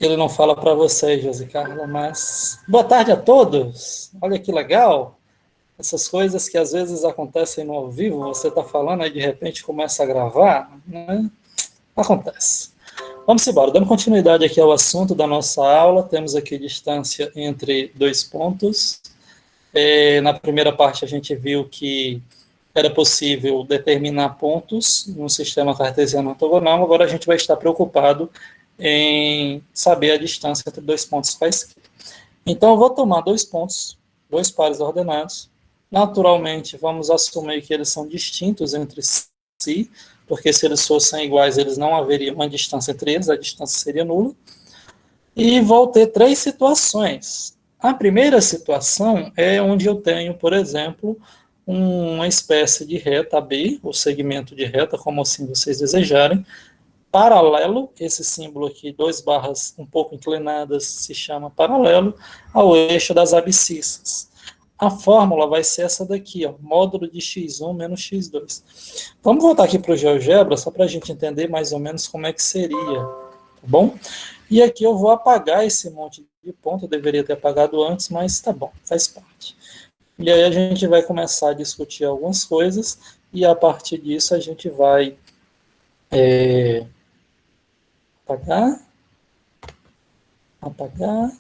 Ele não fala para vocês, Josi Carla, mas boa tarde a todos. Olha que legal. Essas coisas que às vezes acontecem no ao vivo, você está falando aí de repente começa a gravar, né? Acontece. Vamos embora, dando continuidade aqui ao assunto da nossa aula, temos aqui distância entre dois pontos. Na primeira parte a gente viu que era possível determinar pontos no sistema cartesiano ortogonal, agora a gente vai estar preocupado em saber a distância entre dois pontos quaisquer. Então, eu vou tomar dois pontos, dois pares ordenados. Naturalmente, vamos assumir que eles são distintos entre si, porque se eles fossem iguais, eles não haveria uma distância entre eles, a distância seria nula. E vou ter três situações. A primeira situação é onde eu tenho, por exemplo, uma espécie de reta B, o segmento de reta, como assim vocês desejarem, paralelo, esse símbolo aqui, duas barras um pouco inclinadas, se chama paralelo ao eixo das abscissas. A fórmula vai ser essa daqui, ó, módulo de x1 menos x2. Vamos voltar aqui para o GeoGebra, só para a gente entender mais ou menos como é que seria, tá bom? E aqui eu vou apagar esse monte de ponto, eu deveria ter apagado antes, mas tá bom, faz parte. E aí a gente vai começar a discutir algumas coisas, e a partir disso a gente vai apagar, apagar.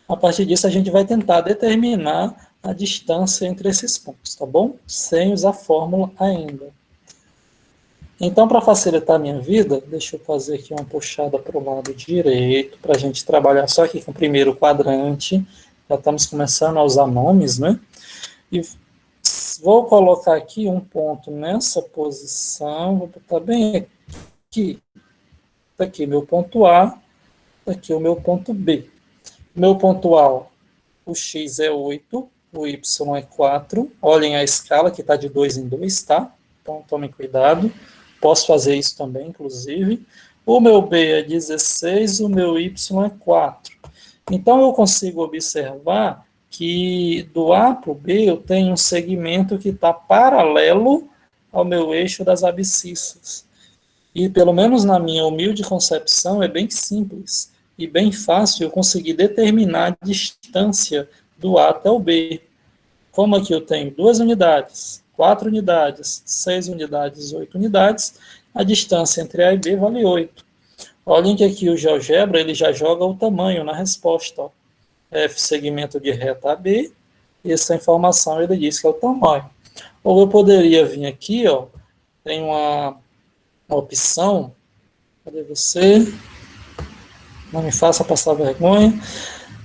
A partir disso, a gente vai tentar determinar a distância entre esses pontos, tá bom? Sem usar fórmula ainda. Então, para facilitar a minha vida, deixa eu fazer aqui uma puxada para o lado direito, para a gente trabalhar só aqui com o primeiro quadrante. Já estamos começando a usar nomes, né? E vou colocar aqui um ponto nessa posição, vou botar bem aqui. Está aqui meu ponto A, está aqui o meu ponto B. Meu ponto A, o x é 8, o y é 4. Olhem a escala que está de 2 em 2, tá? Então tomem cuidado. Posso fazer isso também, inclusive. O meu B é 16, o meu y é 4. Então eu consigo observar que do A para o B eu tenho um segmento que está paralelo ao meu eixo das abscissas. E pelo menos na minha humilde concepção é bem simples e bem fácil eu conseguir determinar a distância do A até o B. Como aqui eu tenho 2 unidades, 4 unidades, 6 unidades, 8 unidades, a distância entre A e B vale 8. Olhem que aqui o GeoGebra ele já joga o tamanho na resposta. Ó. F segmento de reta AB, e essa informação ele diz que é o tamanho. Ou eu poderia vir aqui, ó, tem uma opção, cadê você? Não me faça passar vergonha,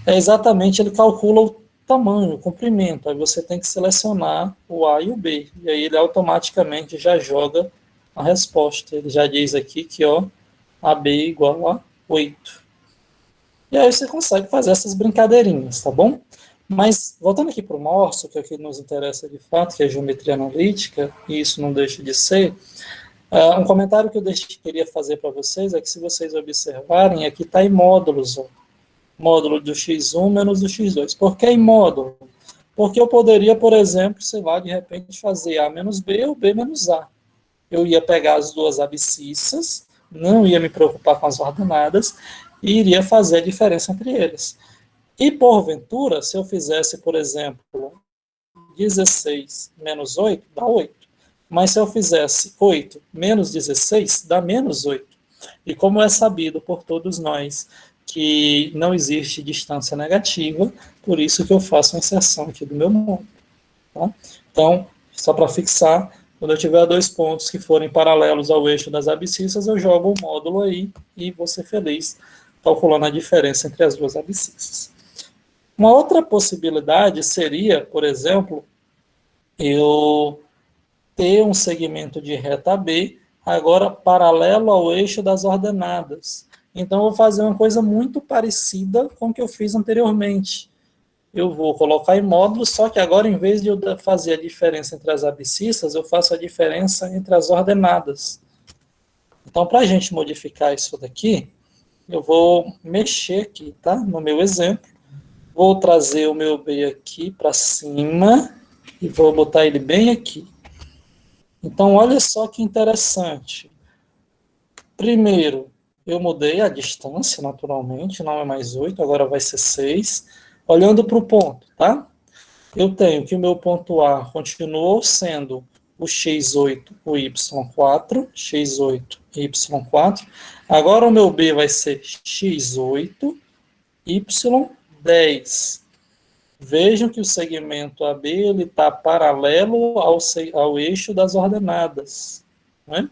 é exatamente, ele calcula o tamanho, o comprimento, aí você tem que selecionar o A e o B, e aí ele automaticamente já joga a resposta, ele já diz aqui que, ó, AB igual a 8. E aí você consegue fazer essas brincadeirinhas, tá bom? Mas, voltando aqui para o nosso, que é o que nos interessa de fato, que é a geometria analítica, e isso não deixa de ser, um comentário que eu queria fazer para vocês é que, se vocês observarem, aqui está em módulos, ó. Módulo do x1 menos do x2. Por que em módulo? Porque eu poderia, por exemplo, sei lá, de repente fazer A menos B ou B menos A. Eu ia pegar as duas abscissas, não ia me preocupar com as ordenadas, e iria fazer a diferença entre eles. E, porventura, se eu fizesse, por exemplo, 16 menos 8, dá 8. Mas se eu fizesse 8 menos 16, dá menos 8. E como é sabido por todos nós que não existe distância negativa, por isso que eu faço a inserção aqui do meu módulo. Tá? Então, só para fixar, quando eu tiver dois pontos que forem paralelos ao eixo das abscissas, eu jogo o módulo aí e vou ser feliz calculando a diferença entre as duas abscissas. Uma outra possibilidade seria, por exemplo, eu ter um segmento de reta B, agora paralelo ao eixo das ordenadas. Então, eu vou fazer uma coisa muito parecida com o que eu fiz anteriormente. Eu vou colocar em módulo, só que agora, em vez de eu fazer a diferença entre as abscissas, eu faço a diferença entre as ordenadas. Então, para a gente modificar isso daqui, eu vou mexer aqui, tá? No meu exemplo. Vou trazer o meu B aqui para cima e vou botar ele bem aqui. Então, olha só que interessante. Primeiro, Eu mudei a distância, naturalmente, não é mais 8, agora vai ser 6. Olhando para o ponto, tá? Eu tenho que o meu ponto A continuou sendo o x8, o y4, x8, y4. Agora o meu B vai ser x8, y10. Vejam que o segmento AB está paralelo ao eixo das ordenadas, né?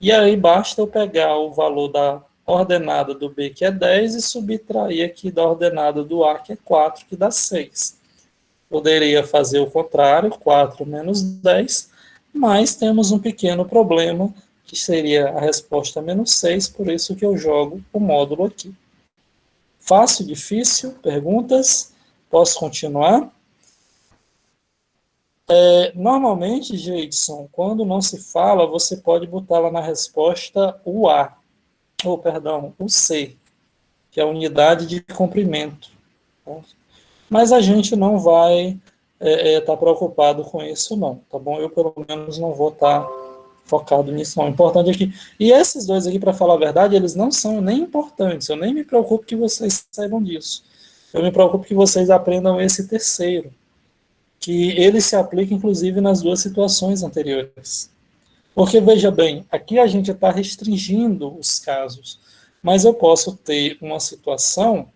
E aí basta eu pegar o valor da ordenada do B, que é 10, e subtrair aqui da ordenada do A, que é 4, que dá 6. Poderia fazer o contrário, 4 menos 10, mas temos um pequeno problema, que seria a resposta menos 6, por isso que eu jogo o módulo aqui. Fácil, difícil? Perguntas? Posso continuar? Normalmente, Jeidson, quando não se fala, você pode botar lá na resposta o A, ou perdão, o C, que é a unidade de comprimento. Tá? Mas a gente não vai estar preocupado com isso, não, tá bom? Eu, pelo menos, não vou estar focado nisso, não. O importante é que... E esses dois aqui, para falar a verdade, eles não são nem importantes. Eu nem me preocupo que vocês saibam disso. Eu me preocupo que vocês aprendam esse terceiro, que ele se aplica, inclusive, nas duas situações anteriores. Porque, veja bem, aqui a gente está restringindo os casos, mas eu posso ter uma situação,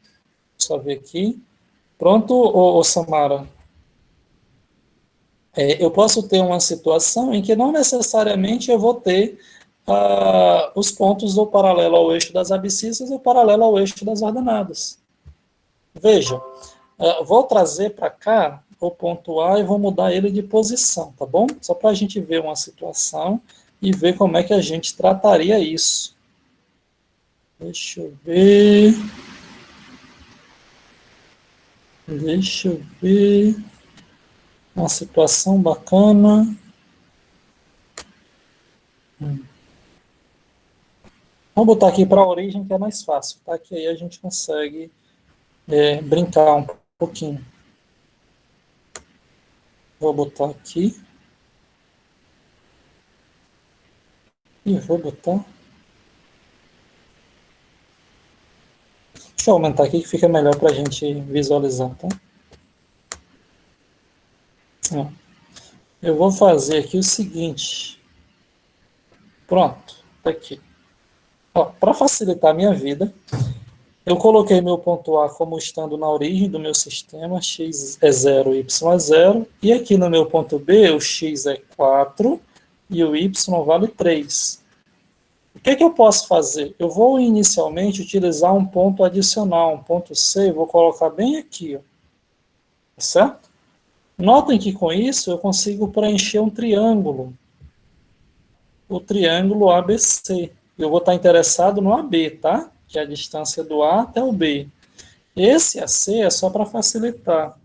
só ver aqui, pronto, ô Samara? Eu posso ter uma situação em que não necessariamente eu vou ter os pontos ou paralelo ao eixo das abscissas ou paralelo ao eixo das ordenadas. Veja, vou trazer para cá o ponto A e vou mudar ele de posição, tá bom? Só para a gente ver uma situação e ver como é que a gente trataria isso. Deixa eu ver. Deixa eu ver. Uma situação bacana. Vamos botar aqui para a origem, que é mais fácil, tá? Que aí a gente consegue brincar um pouquinho. Vou botar aqui. E vou botar. Deixa eu aumentar aqui que fica melhor para a gente visualizar, tá? Eu vou fazer aqui o seguinte. Pronto, tá aqui. Para facilitar a minha vida, eu coloquei meu ponto A como estando na origem do meu sistema, x é 0, y é 0, e aqui no meu ponto B, o x é 4 e o y vale 3. O que eu posso fazer? Eu vou inicialmente utilizar um ponto adicional, um ponto C, vou colocar bem aqui, ó, certo? Notem que com isso eu consigo preencher um triângulo, o triângulo ABC. Eu vou estar interessado no AB, tá? Que é a distância do A até o B. Esse AC é só para facilitar.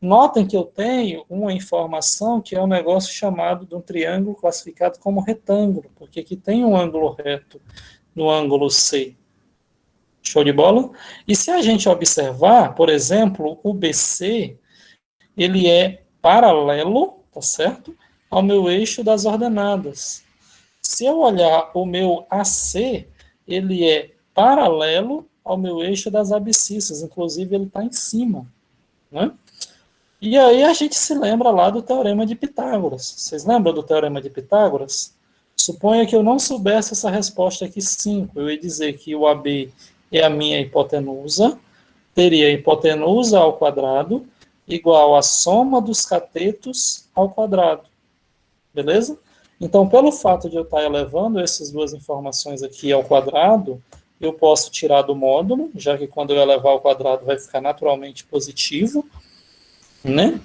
Notem que eu tenho uma informação que é um negócio chamado de um triângulo classificado como retângulo, porque aqui tem um ângulo reto no ângulo C. Show de bola? E se a gente observar, por exemplo, o BC, ele é paralelo, tá certo? Ao meu eixo das ordenadas. Se eu olhar o meu AC, ele é paralelo ao meu eixo das abscissas, inclusive ele está em cima, né? E aí a gente se lembra lá do Teorema de Pitágoras. Vocês lembram do Teorema de Pitágoras? Suponha que eu não soubesse essa resposta aqui 5. Eu ia dizer que o AB é a minha hipotenusa, teria a hipotenusa ao quadrado igual à soma dos catetos ao quadrado. Beleza? Então, pelo fato de eu estar elevando essas duas informações aqui ao quadrado, eu posso tirar do módulo, já que quando eu elevar ao quadrado vai ficar naturalmente positivo, né?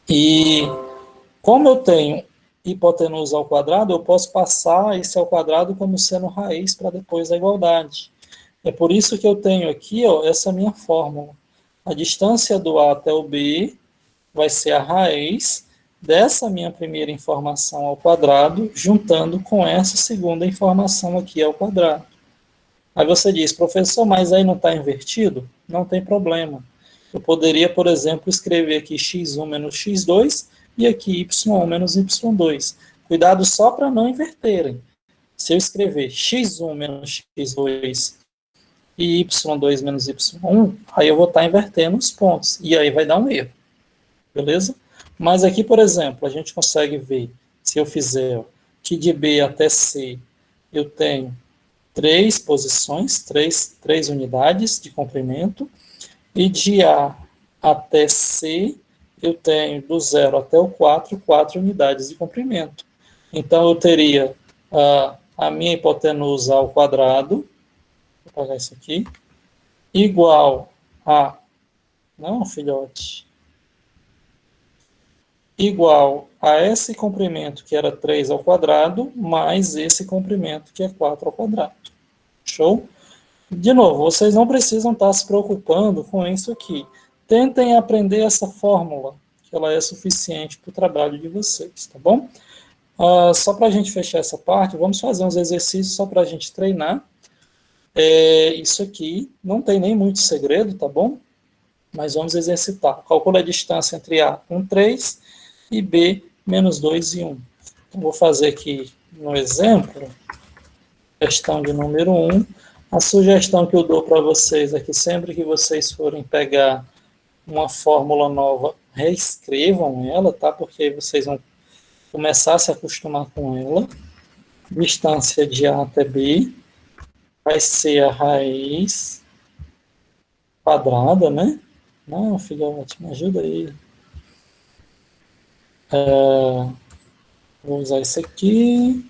E como eu tenho hipotenusa ao quadrado, eu posso passar esse ao quadrado como seno raiz para depois a igualdade. É por isso que eu tenho aqui, ó, essa minha fórmula. A distância do A até o B vai ser a raiz dessa minha primeira informação ao quadrado, juntando com essa segunda informação aqui ao quadrado. Aí você diz, professor, mas aí não está invertido? Não tem problema. Eu poderia, por exemplo, escrever aqui x1 menos x2 e aqui y1 menos y2. Cuidado só para não inverterem. Se eu escrever x1 menos x2 e y2 menos y1, aí eu vou estar invertendo os pontos, e aí vai dar um erro, beleza? Mas aqui, por exemplo, a gente consegue ver, se eu fizer que de B até C eu tenho 3 posições, 3 unidades de comprimento, e de A até C eu tenho do 0 até o 4, 4 unidades de comprimento. Então eu teria a minha hipotenusa ao quadrado, vou apagar isso aqui, igual a, não, filhote, igual a esse comprimento, que era 3 ao quadrado, mais esse comprimento, que é 4 ao quadrado. Show? De novo, vocês não precisam estar se preocupando com isso aqui. Tentem aprender essa fórmula, que ela é suficiente para o trabalho de vocês, tá bom? Só para a gente fechar essa parte, vamos fazer uns exercícios só para a gente treinar. Isso aqui não tem nem muito segredo, tá bom? Mas vamos exercitar. Calcula a distância entre A, 1, 3, e B, menos 2 e 1. Então, vou fazer aqui no exemplo, questão de número 1. A sugestão que eu dou para vocês é que sempre que vocês forem pegar uma fórmula nova, reescrevam ela, tá? Porque aí vocês vão começar a se acostumar com ela. Distância de A até B vai ser a raiz quadrada, né? Não, filhote, me ajuda aí. Vou usar esse aqui.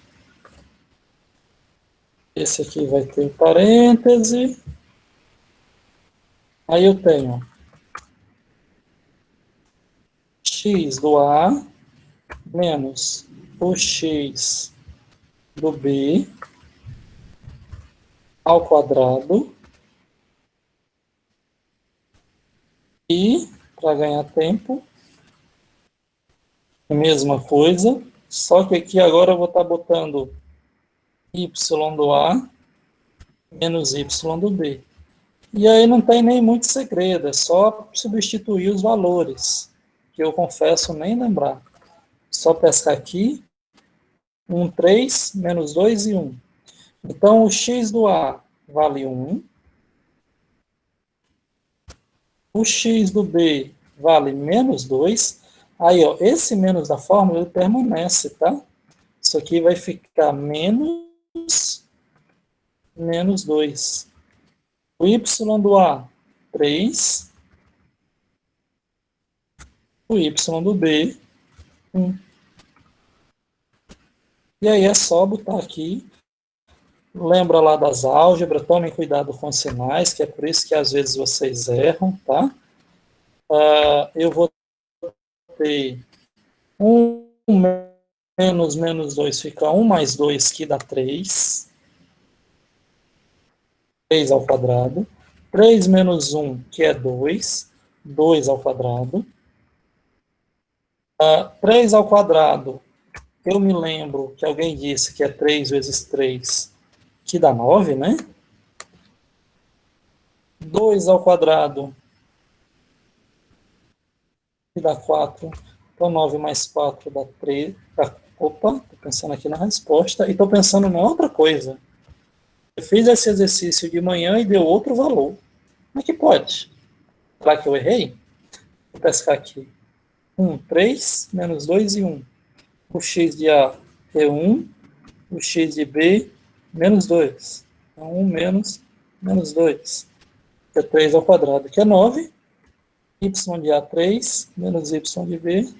Esse aqui vai ter parêntese. Aí eu tenho x do A menos o x do B ao quadrado. E, para ganhar tempo, a mesma coisa, só que aqui agora eu vou estar botando y do A menos y do B. E aí não tem nem muito segredo, é só substituir os valores, que eu confesso nem lembrar. Só pescar aqui, 1, 3, menos 2 e 1. Então, o x do A vale 1. O x do B vale menos 2. Aí, ó, esse menos da fórmula, ele permanece, tá? Isso aqui vai ficar menos 2. O y do A, 3. O y do B, 1. E aí é só botar aqui. Lembra lá das álgebras, tomem cuidado com os sinais, que é por isso que às vezes vocês erram, tá? Eu vou ter 1 menos 2 fica 1 mais 2, que dá 3. 3 ao quadrado. 3 menos 1, que é 2. 2 ao quadrado. 3 ao quadrado, eu me lembro que alguém disse que é 3 vezes 3, que dá 9, né? 2 ao quadrado, que dá 4. Então, 9 mais 4 dá 3. Opa, estou pensando aqui na resposta. E estou pensando em outra coisa. Eu fiz esse exercício de manhã e deu outro valor. Como é que pode? Será que eu errei? Vou pescar aqui. 1, 3, menos 2 e 1. O x de A é 1. O x de B, menos 2. Então, 1 menos 2. Que é 3 ao quadrado, que é 9. Y de A, 3, menos Y de B.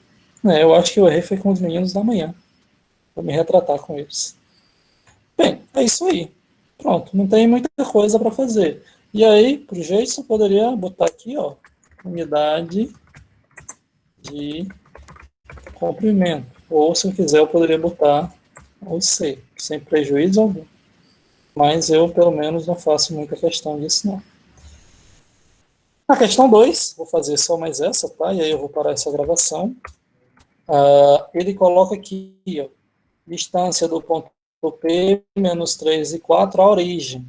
Eu acho que eu errei foi com os meninos da manhã. Vou me retratar com eles. Bem, é isso aí. Pronto, não tem muita coisa para fazer. E aí, por jeito, eu poderia botar aqui, ó, unidade de comprimento. Ou, se eu quiser, eu poderia botar o C, sem prejuízo algum. Mas eu, pelo menos, não faço muita questão disso, não. A questão 2, vou fazer só mais essa, tá? E aí eu vou parar essa gravação. Ele coloca aqui, ó, distância do ponto P, menos 3 e 4, a origem.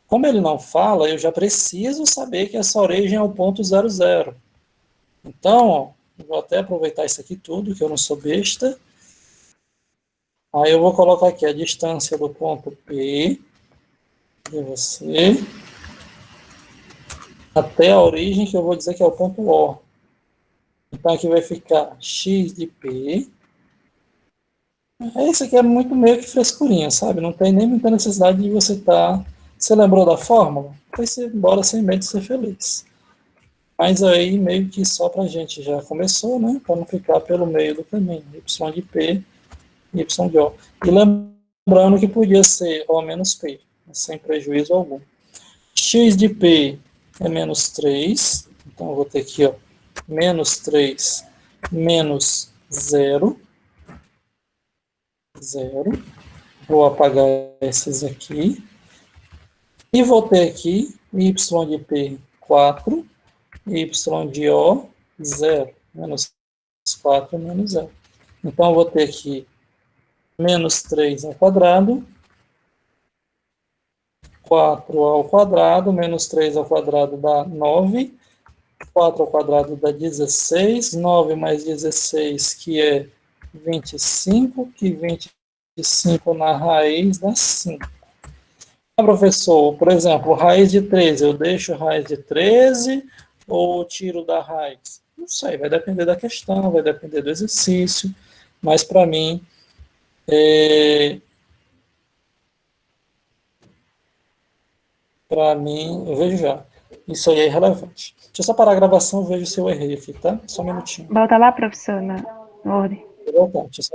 Como ele não fala, eu já preciso saber que essa origem é o ponto 0, 0. Então, ó, vou até aproveitar isso aqui tudo, que eu não sou besta. Aí eu vou colocar aqui a distância do ponto P de você até a origem, que eu vou dizer que é o ponto O. Então aqui vai ficar x de P. Isso aqui é muito meio que frescurinha, sabe? Não tem nem muita necessidade de você estar... Você lembrou da fórmula? Vai embora sem medo de ser feliz. Mas aí meio que só para a gente já começou, né? Para não ficar pelo meio do caminho. Y de P, Y de O. E lembrando que podia ser O menos P, sem prejuízo algum. X de P é menos 3. Então eu vou ter aqui, ó, menos 3 menos 0. 0. Vou apagar esses aqui. E vou ter aqui y de P 4, y de O 0. Menos 4 menos 0. Então, eu vou ter aqui menos 3 ao quadrado, 4 ao quadrado, menos 3 ao quadrado dá 9, 4 ao quadrado dá 16, 9 mais 16, que é 25, que 25 na raiz dá 5. Ah, professor, por exemplo, raiz de 13, eu deixo raiz de 13 ou tiro da raiz? Não sei, vai depender da questão, vai depender do exercício, mas para mim, eu vejo já, isso aí é irrelevante. Deixa eu só parar a gravação, eu vejo se eu errei aqui, tá? Só um minutinho. Volta lá, professor, na ordem. Vou voltar, deixa eu só